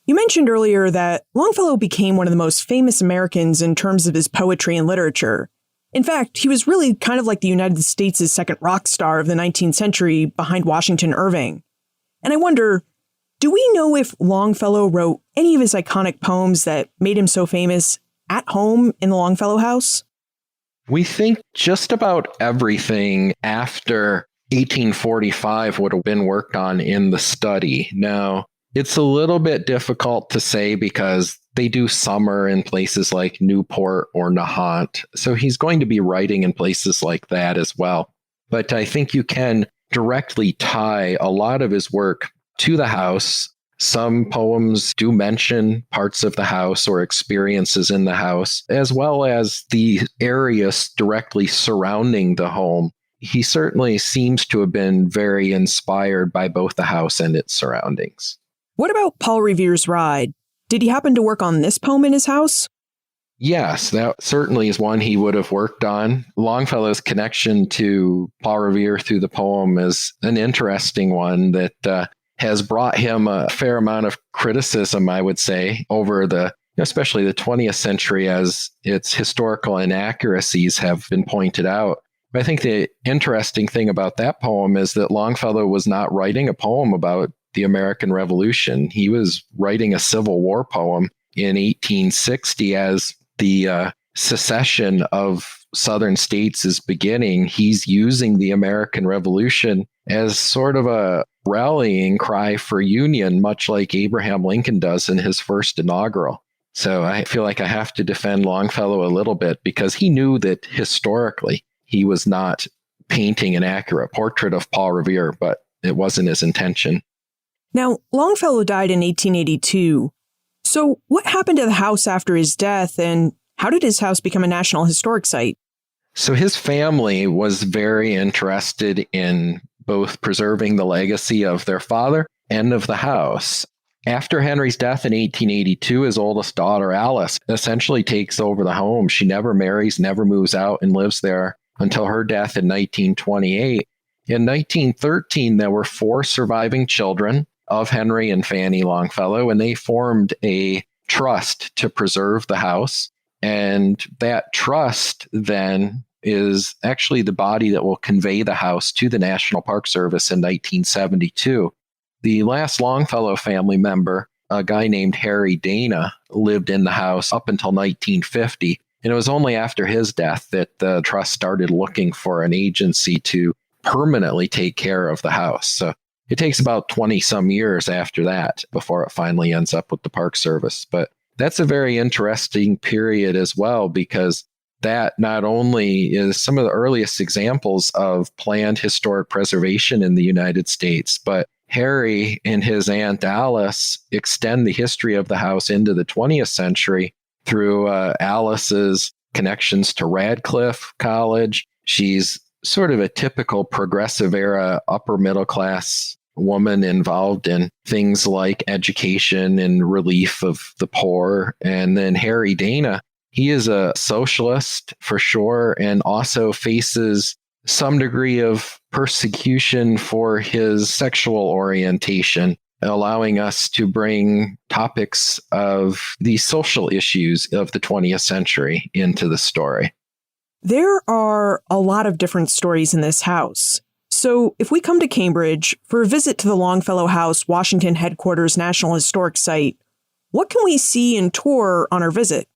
You mentioned earlier that Longfellow became one of the most famous Americans in terms of his poetry and literature. In fact, he was really kind of like the United States' second rock star of the 19th century behind Washington Irving. And I wonder, do we know if Longfellow wrote any of his iconic poems that made him so famous at home in the Longfellow house? We think just about everything after 1845 would have been worked on in the study. Now, it's a little bit difficult to say because they do summer in places like Newport or Nahant. So he's going to be writing in places like that as well. But I think you can directly tie a lot of his work to the house. Some poems do mention parts of the house or experiences in the house, as well as the areas directly surrounding the home. He certainly seems to have been very inspired by both the house and its surroundings. What about Paul Revere's Ride? Did he happen to work on this poem in his house? Yes, that certainly is one he would have worked on. Longfellow's connection to Paul Revere through the poem is an interesting one that has brought him a fair amount of criticism, I would say, over especially the 20th century, as its historical inaccuracies have been pointed out. I think the interesting thing about that poem is that Longfellow was not writing a poem about the American Revolution. He was writing a Civil War poem in 1860 as the secession of Southern states is beginning. He's using the American Revolution as sort of a rallying cry for union, much like Abraham Lincoln does in his first inaugural. So I feel like I have to defend Longfellow a little bit because he knew that historically he was not painting an accurate portrait of Paul Revere, but it wasn't his intention. Now, Longfellow died in 1882. So what happened to the house after his death, and how did his house become a National Historic Site? So his family was very interested in both preserving the legacy of their father and of the house. After Henry's death in 1882, his oldest daughter, Alice, essentially takes over the home. She never marries, never moves out, and lives there until her death in 1928. In 1913, there were 4 surviving children of Henry and Fanny Longfellow, and they formed a trust to preserve the house. And that trust then is actually the body that will convey the house to the National Park Service in 1972. The last Longfellow family member, a guy named Harry Dana, lived in the house up until 1950. And it was only after his death that the trust started looking for an agency to permanently take care of the house. So it takes about 20 some years after that before it finally ends up with the Park Service. But that's a very interesting period as well, because that not only is some of the earliest examples of planned historic preservation in the United States, but Harry and his aunt Alice extend the history of the house into the 20th century through Alice's connections to Radcliffe College. She's sort of a typical progressive era upper middle class woman involved in things like education and relief of the poor. And then Harry Dana, he is a socialist for sure, and also faces some degree of persecution for his sexual orientation, allowing us to bring topics of the social issues of the 20th century into the story. There are a lot of different stories in this house. So if we come to Cambridge for a visit to the Longfellow House, Washington Headquarters National Historic Site, what can we see and tour on our visit?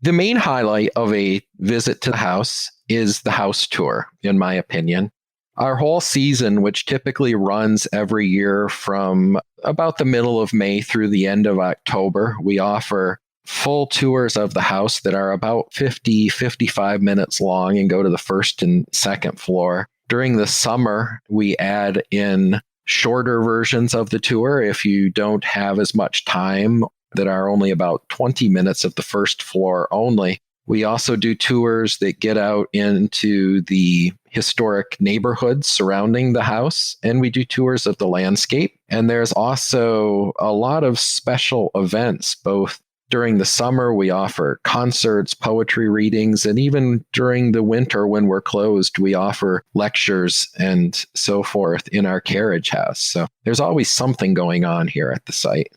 The main highlight of a visit to the house is the house tour, in my opinion. Our whole season, which typically runs every year from about the middle of May through the end of October, we offer full tours of the house that are about 55 minutes long and go to the first and second floor. During the summer, we add in shorter versions of the tour if you don't have as much time, that are only about 20 minutes of the first floor only. We also do tours that get out into the historic neighborhoods surrounding the house, and we do tours of the landscape. And there's also a lot of special events, both during the summer, we offer concerts, poetry readings, and even during the winter when we're closed, we offer lectures and so forth in our carriage house. So there's always something going on here at the site.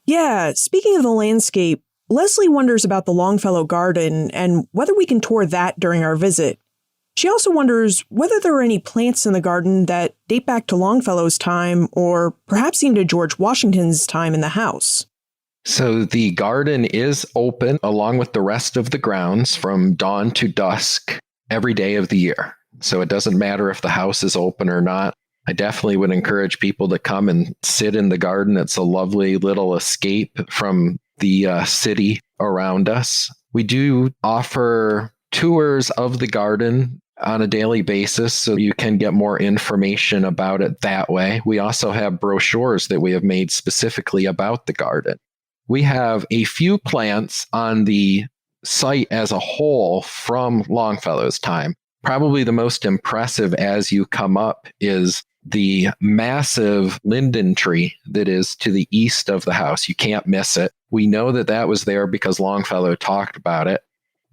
Yeah, speaking of the landscape, Leslie wonders about the Longfellow Garden and whether we can tour that during our visit. She also wonders whether there are any plants in the garden that date back to Longfellow's time or perhaps even to George Washington's time in the house. So the garden is open along with the rest of the grounds from dawn to dusk every day of the year. So it doesn't matter if the house is open or not. I definitely would encourage people to come and sit in the garden. It's a lovely little escape from the city around us. We do offer tours of the garden on a daily basis, so you can get more information about it that way. We also have brochures that we have made specifically about the garden. We have a few plants on the site as a whole from Longfellow's time. Probably the most impressive as you come up is the massive linden tree that is to the east of the house. You can't miss it. We know that that was there because Longfellow talked about it.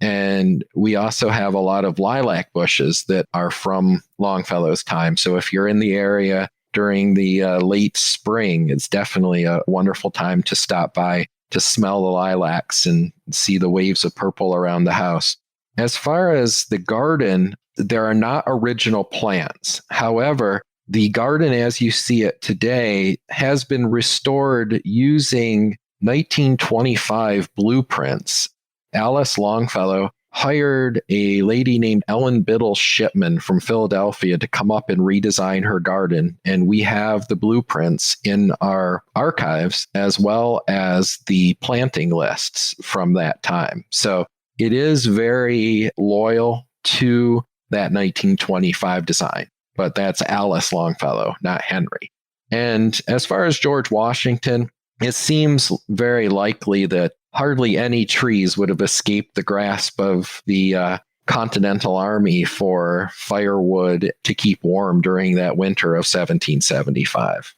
And we also have a lot of lilac bushes that are from Longfellow's time. So if you're in the area, during the late spring. It's definitely a wonderful time to stop by to smell the lilacs and see the waves of purple around the house. As far as the garden, there are not original plans. However, the garden as you see it today has been restored using 1925 blueprints. Alice Longfellow hired a lady named Ellen Biddle Shipman from Philadelphia to come up and redesign her garden. And we have the blueprints in our archives as well as the planting lists from that time. So it is very loyal to that 1925 design, but that's Alice Longfellow, not Henry. And as far as George Washington, it seems very likely that hardly any trees would have escaped the grasp of the Continental Army for firewood to keep warm during that winter of 1775.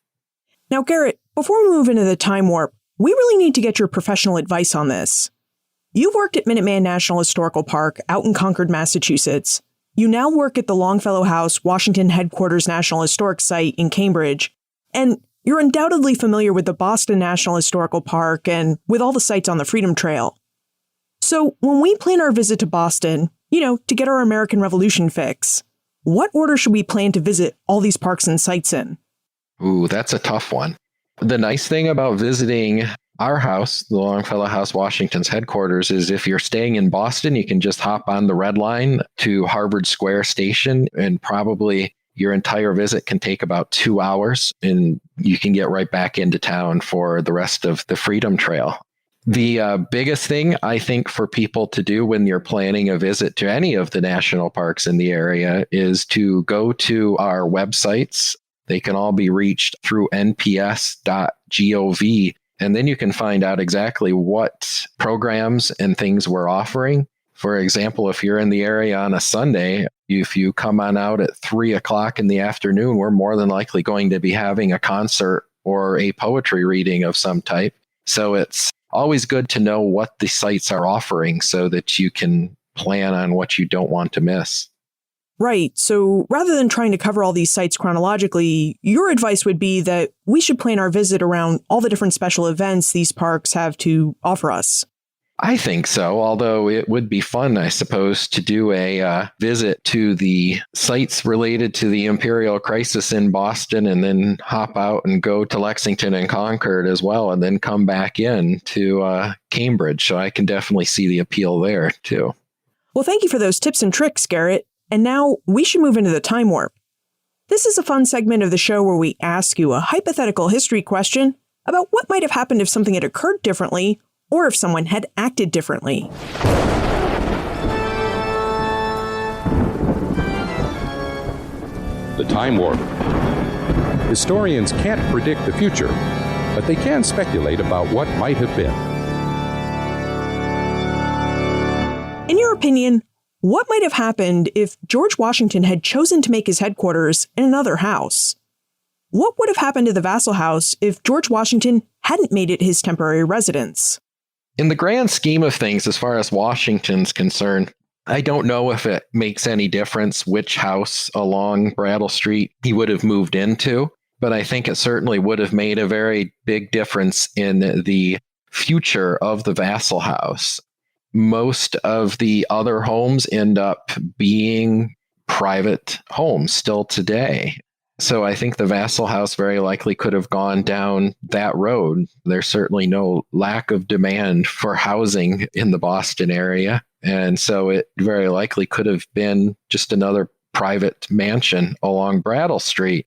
Now, Garrett, before we move into the time warp, we really need to get your professional advice on this. You've worked at Minuteman National Historical Park out in Concord, Massachusetts. You now work at the Longfellow House, Washington Headquarters National Historic Site in Cambridge. And you're undoubtedly familiar with the Boston National Historical Park and with all the sites on the Freedom Trail. So when we plan our visit to Boston, to get our American Revolution fix, what order should we plan to visit all these parks and sites in? Ooh, that's a tough one. The nice thing about visiting our house, the Longfellow House, Washington's headquarters, is if you're staying in Boston, you can just hop on the Red Line to Harvard Square Station, and probably your entire visit can take about 2 hours, and you can get right back into town for the rest of the Freedom Trail. The biggest thing, I think, for people to do when you're planning a visit to any of the national parks in the area is to go to our websites. They can all be reached through nps.gov, and then you can find out exactly what programs and things we're offering. For example, if you're in the area on a Sunday, if you come on out at 3 o'clock in the afternoon, we're more than likely going to be having a concert or a poetry reading of some type. So it's always good to know what the sites are offering so that you can plan on what you don't want to miss. Right. So rather than trying to cover all these sites chronologically, your advice would be that we should plan our visit around all the different special events these parks have to offer us. I think so, although it would be fun, I suppose, to do a visit to the sites related to the Imperial Crisis in Boston and then hop out and go to Lexington and Concord as well, and then come back in to Cambridge. So I can definitely see the appeal there, too. Well, thank you for those tips and tricks, Garrett. And now we should move into the time warp. This is a fun segment of the show where we ask you a hypothetical history question about what might have happened if something had occurred differently or if someone had acted differently. The Time Warp. Historians can't predict the future, but they can speculate about what might have been. In your opinion, what might have happened if George Washington had chosen to make his headquarters in another house? What would have happened to the Vassal House if George Washington hadn't made it his temporary residence? In the grand scheme of things, as far as Washington's concerned, I don't know if it makes any difference which house along Brattle Street he would have moved into, but I think it certainly would have made a very big difference in the future of the Vassal House. Most of the other homes end up being private homes still today. So I think the Vassal House very likely could have gone down that road. There's certainly no lack of demand for housing in the Boston area. And so it very likely could have been just another private mansion along Brattle Street.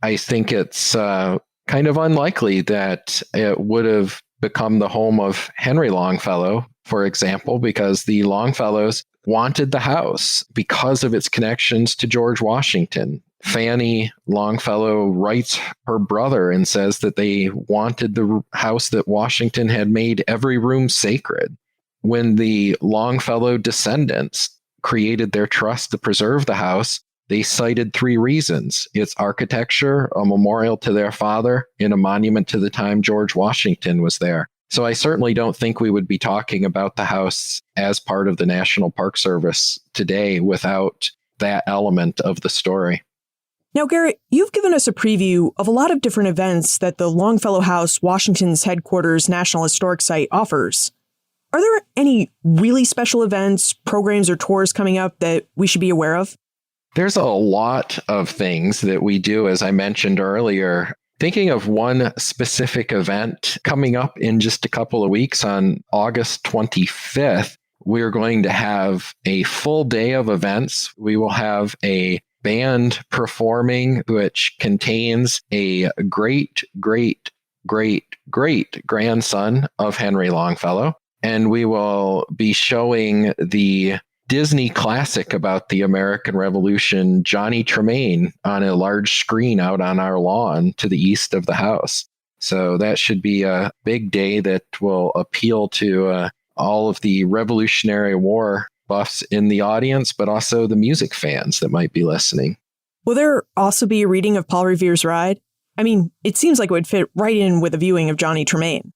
I think it's kind of unlikely that it would have become the home of Henry Longfellow, for example, because the Longfellows wanted the house because of its connections to George Washington. Fanny Longfellow writes her brother and says that they wanted the house that Washington had made every room sacred. When the Longfellow descendants created their trust to preserve the house, they cited 3 reasons: its architecture, a memorial to their father, and a monument to the time George Washington was there. So I certainly don't think we would be talking about the house as part of the National Park Service today without that element of the story. Now, Garrett, you've given us a preview of a lot of different events that the Longfellow House, Washington's headquarters National Historic Site offers. Are there any really special events, programs, or tours coming up that we should be aware of? There's a lot of things that we do, as I mentioned earlier. Thinking of one specific event coming up in just a couple of weeks on August 25th, we're going to have a full day of events. We will have a band performing, which contains a great grandson of Henry Longfellow. And we will be showing the Disney classic about the American Revolution, Johnny Tremaine, on a large screen out on our lawn to the east of the house. So that should be a big day that will appeal to all of the Revolutionary War buffs in the audience, but also the music fans that might be listening. Will there also be a reading of Paul Revere's Ride? I mean, it seems like it would fit right in with a viewing of Johnny Tremaine.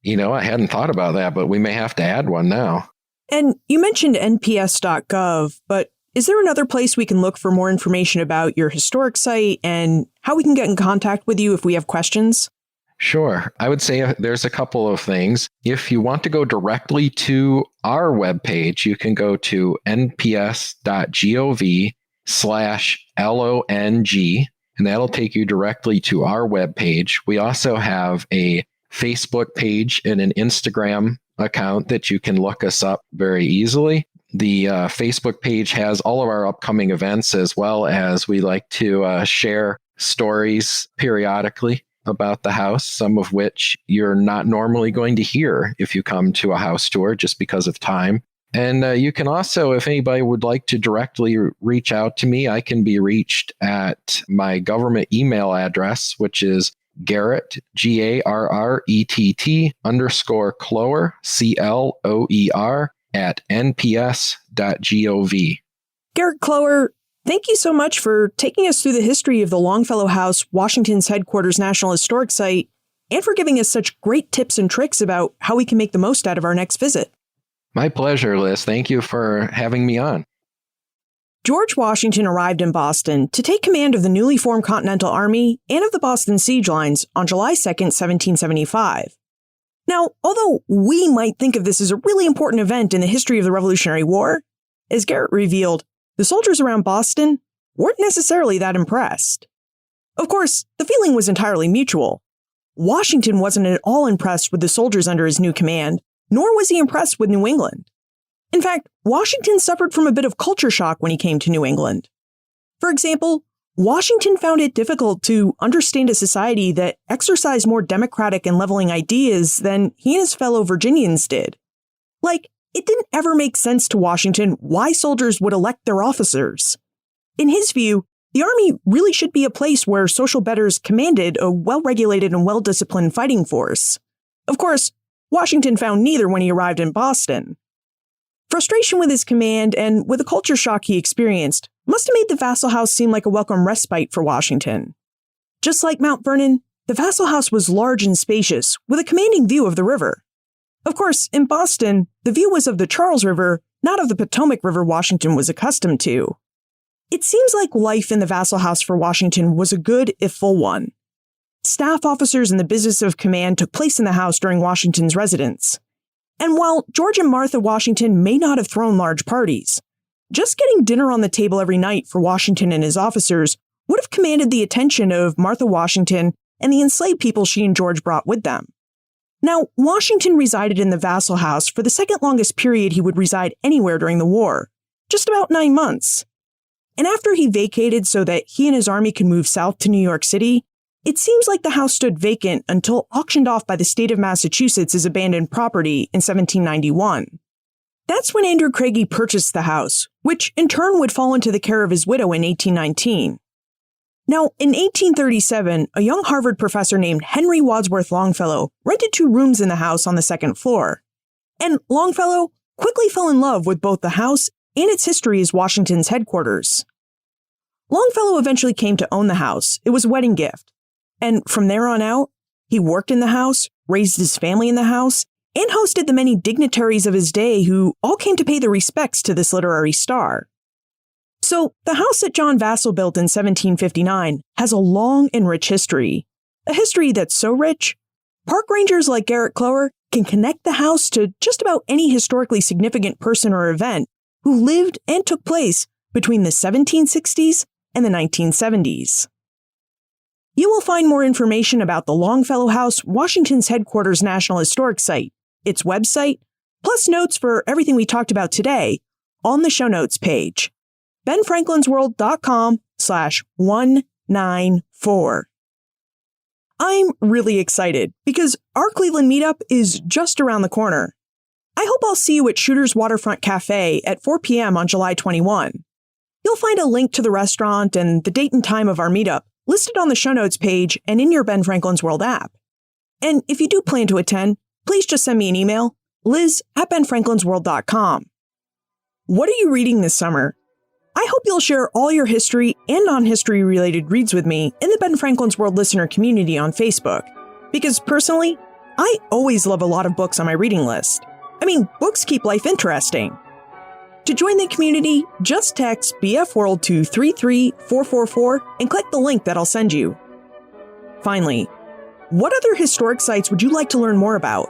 I hadn't thought about that, but we may have to add one now. And you mentioned nps.gov, but is there another place we can look for more information about your historic site and how we can get in contact with you if we have questions? Sure. I would say there's a couple of things. If you want to go directly to our webpage, you can go to nps.gov/LONG, and that'll take you directly to our webpage. We also have a Facebook page and an Instagram account that you can look us up very easily. The Facebook page has all of our upcoming events, as well as we like to share stories periodically about the house, some of which you're not normally going to hear if you come to a house tour just because of time. And you can also, if anybody would like to directly reach out to me, I can be reached at my government email address, which is Garrett, GARRETT _Cloer, CLOER @nps.gov. Garrett Cloer, thank you so much for taking us through the history of the Longfellow House, Washington's headquarters National Historic Site, and for giving us such great tips and tricks about how we can make the most out of our next visit. My pleasure, Liz. Thank you for having me on. George Washington arrived in Boston to take command of the newly formed Continental Army and of the Boston siege lines on July 2nd, 1775. Now, although we might think of this as a really important event in the history of the Revolutionary War, as Garrett revealed, the soldiers around Boston weren't necessarily that impressed. Of course, the feeling was entirely mutual. Washington wasn't at all impressed with the soldiers under his new command, nor was he impressed with New England. In fact, Washington suffered from a bit of culture shock when he came to New England. For example, Washington found it difficult to understand a society that exercised more democratic and leveling ideas than he and his fellow Virginians did. Like, it didn't ever make sense to Washington why soldiers would elect their officers. In his view, the Army really should be a place where social betters commanded a well-regulated and well-disciplined fighting force. Of course, Washington found neither when he arrived in Boston. Frustration with his command and with the culture shock he experienced must have made the Vassal House seem like a welcome respite for Washington. Just like Mount Vernon, the Vassal House was large and spacious, with a commanding view of the river. Of course, in Boston, the view was of the Charles River, not of the Potomac River Washington was accustomed to. It seems like life in the Vassal House for Washington was a good, if full one. Staff officers and the business of command took place in the house during Washington's residence. And while George and Martha Washington may not have thrown large parties, just getting dinner on the table every night for Washington and his officers would have commanded the attention of Martha Washington and the enslaved people she and George brought with them. Now, Washington resided in the Vassal House for the second longest period he would reside anywhere during the war, just about 9 months. And after he vacated so that he and his army could move south to New York City, it seems like the house stood vacant until auctioned off by the state of Massachusetts as abandoned property in 1791. That's when Andrew Craigie purchased the house, which in turn would fall into the care of his widow in 1819. Now, in 1837, a young Harvard professor named Henry Wadsworth Longfellow rented 2 rooms in the house on the second floor. And Longfellow quickly fell in love with both the house and its history as Washington's headquarters. Longfellow eventually came to own the house. It was a wedding gift. And from there on out, he worked in the house, raised his family in the house, and hosted the many dignitaries of his day who all came to pay their respects to this literary star. So, the house that John Vassall built in 1759 has a long and rich history. A history that's so rich, park rangers like Garrett Clower can connect the house to just about any historically significant person or event who lived and took place between the 1760s and the 1970s. You will find more information about the Longfellow House, Washington's headquarters National Historic Site, its website, plus notes for everything we talked about today on the show notes page, benfranklinsworld.com/194. I'm really excited because our Cleveland meetup is just around the corner. I hope I'll see you at Shooter's Waterfront Cafe at 4 p.m. on July 21. You'll find a link to the restaurant and the date and time of our meetup listed on the show notes page and in your Ben Franklin's World app. And if you do plan to attend, please just send me an email, liz@benfranklinsworld.com. What are you reading this summer? I hope you'll share all your history and non-history related reads with me in the Ben Franklin's World listener community on Facebook. Because personally, I always love a lot of books on my reading list. I mean, books keep life interesting. To join the community, just text BFWorld to 33444 and click the link that I'll send you. Finally, what other historic sites would you like to learn more about?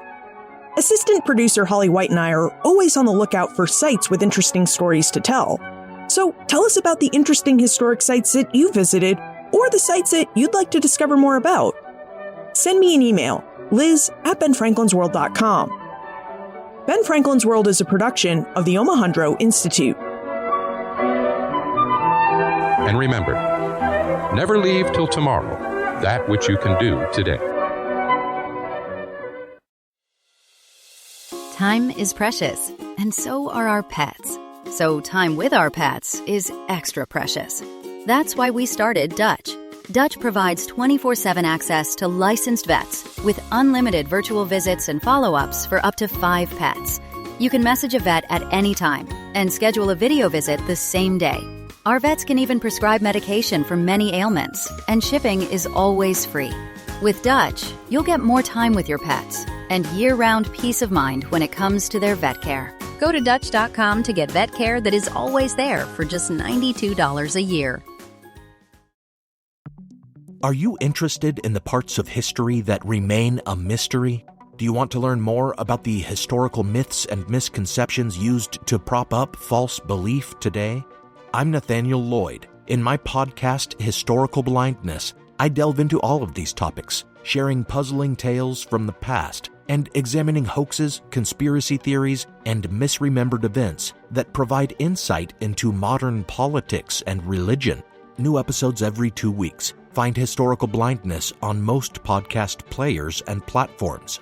Assistant producer Holly White and I are always on the lookout for sites with interesting stories to tell. So tell us about the interesting historic sites that you visited or the sites that you'd like to discover more about. Send me an email, liz@benfranklinsworld.com. Ben Franklin's World is a production of the Omohundro Institute. And remember, never leave till tomorrow that which you can do today. Time is precious, and so are our pets. So time with our pets is extra precious. That's why we started Dutch. Dutch provides 24/7 access to licensed vets with unlimited virtual visits and follow-ups for up to 5 pets. You can message a vet at any time and schedule a video visit the same day. Our vets can even prescribe medication for many ailments, and shipping is always free. With Dutch, you'll get more time with your pets and year-round peace of mind when it comes to their vet care. Go to Dutch.com to get vet care that is always there for just $92 a year. Are you interested in the parts of history that remain a mystery? Do you want to learn more about the historical myths and misconceptions used to prop up false belief today? I'm Nathaniel Lloyd. In my podcast, Historical Blindness, I delve into all of these topics, sharing puzzling tales from the past and examining hoaxes, conspiracy theories, and misremembered events that provide insight into modern politics and religion. New episodes every 2 weeks. Find Historical Blindness on most podcast players and platforms.